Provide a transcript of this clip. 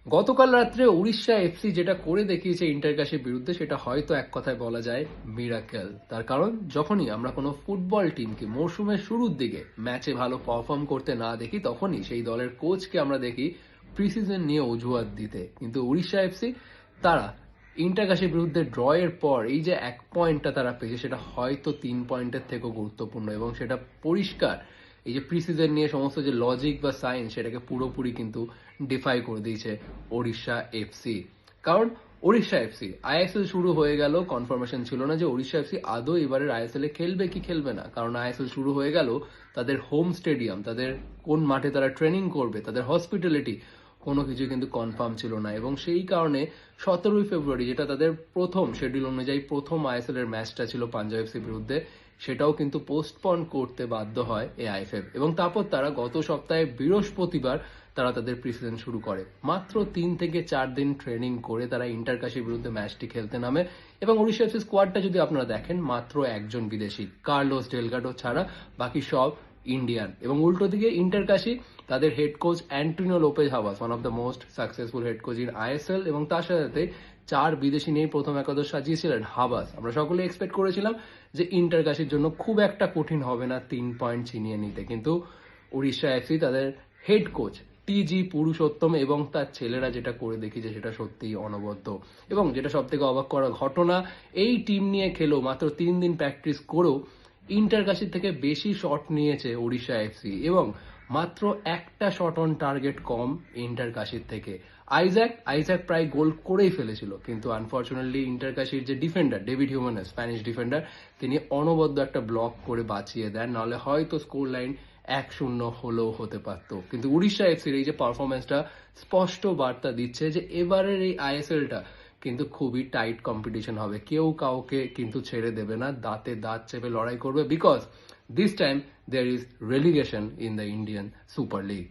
গতকাল রাত্রে উড়িষ্যা এফসি যেটা করে দেখিয়েছে ইন্টারকাশির বিরুদ্ধে সেটা হয়তো এক কথায় বলা যায় মিরাকেল। তার কারণ যখনই আমরা কোনো ফুটবল টিমকে মরশুমের শুরুর দিকে ম্যাচে ভালো পারফর্ম করতে না দেখি তখনই সেই দলের কোচকে আমরা দেখি প্রিসিজন নিয়ে অজুহাত দিতে। কিন্তু উড়িষ্যা এফসি তারা ইন্টারকাশির বিরুদ্ধে ড্র এর পর এই যে 1 পয়েন্টটা তারা পেয়েছে সেটা হয়তো 3 পয়েন্টের থেকেও গুরুত্বপূর্ণ এবং সেটা পরিষ্কার এই যে প্রিসিজন নিয়ে সমস্ত যে লজিক বা সায়েন্স সেটাকে পুরোপুরি কিন্তু ডিফাই করে দিয়েছে ওড়িশা এফসি। কারণ ওড়িশা এফসি আইএসএল শুরু হয়ে গেল, কনফার্মেশন ছিল না যে ওড়িশা এফসি আদৌ এবারের আইএসএল এ খেলবে কি খেলবে না। কারণ আইএসএল শুরু হয়ে গেল, তাদের হোম স্টেডিয়াম, তাদের কোন মাঠে তারা ট্রেনিং করবে, তাদের হসপিটালিটি কোনো কিছু কিন্তু কনফার্ম ছিল না এবং সেই কারণে 17ই ফেব্রুয়ারি যেটা তাদের প্রথম শিডিউল অনুযায়ী প্রথম আইএসএল এর ম্যাচটা ছিল পাঞ্জাব এফসির বিরুদ্ধে, সেটাও কিন্তু পোস্টপন করতে বাধ্য হয় এআইএফএফ এবং তারপর তারা গত সপ্তাহে বৃহস্পতিবার তারা তাদের প্রিসিজন শুরু করে। মাত্র 3 থেকে 4 দিন ট্রেনিং করে তারা ইন্টারকাশির বিরুদ্ধে ম্যাচটি খেলতে নামে এবং ওড়িশা এফসি স্কোয়াডটা যদি আপনারা দেখেন মাত্র একজন বিদেশি, কার্লোস ডেলগাডো ছাড়া বাকি সব ইন্ডিয়ান। এবং উল্টো দিকে ইন্টারকাশি তাদের head coach Antonio Lopez Habas, one of the most successful head coach in ISL, এবং তার সাথে সাথে 4 বিদেশি নিয়ে প্রথম একাদশ সাজিয়েছিলেন হাবাস। আমরা সকলে এক্সপেক্ট করেছিলাম যে ইন্টারকাশির জন্য খুব একটা কঠিন হবে না 3 পয়েন্ট ছিনিয়ে নিতে, কিন্তু উড়িষ্যা এফসি তাদের হেড কোচ টিজি পুরুষোত্তম এবং তার ছেলেরা যেটা করে দেখিয়েছে সেটা সত্যিই অনবদ্য। এবং যেটা সব থেকে অবাক করার ঘটনা, এই টিম নিয়ে খেলেও মাত্র 3 দিন প্র্যাকটিস করেও ইন্টারকাশির থেকে বেশি শট নিয়েছে ওড়িশা এফসি এবং মাত্র একটা শট অন টার্গেট কম ইন্টারকাশির থেকে। আইজ্যাক প্রায় গোল করেই ফেলেছিল, কিন্তু আনফর্চুনেটলি ইন্টারকাশির যে defender David humans, Spanish defender, তিনি অনবদ্য একটা ব্লক করে বাঁচিয়ে দেন, নাহলে হয়তো স্কোর লাইন 1-0 হলেও হতে পারত। কিন্তু উড়িষ্যা এফসির এই যে পারফরমেন্সটা স্পষ্ট বার্তা দিচ্ছে যে এবারের এই আইএসএলটা কিন্তু খুবই টাইট কম্পিটিশন হবে, কেউ কাউকে কিন্তু ছেড়ে দেবে না, দাঁতে দাঁত চেপে লড়াই করবে, because this time there is relegation in the Indian Super league.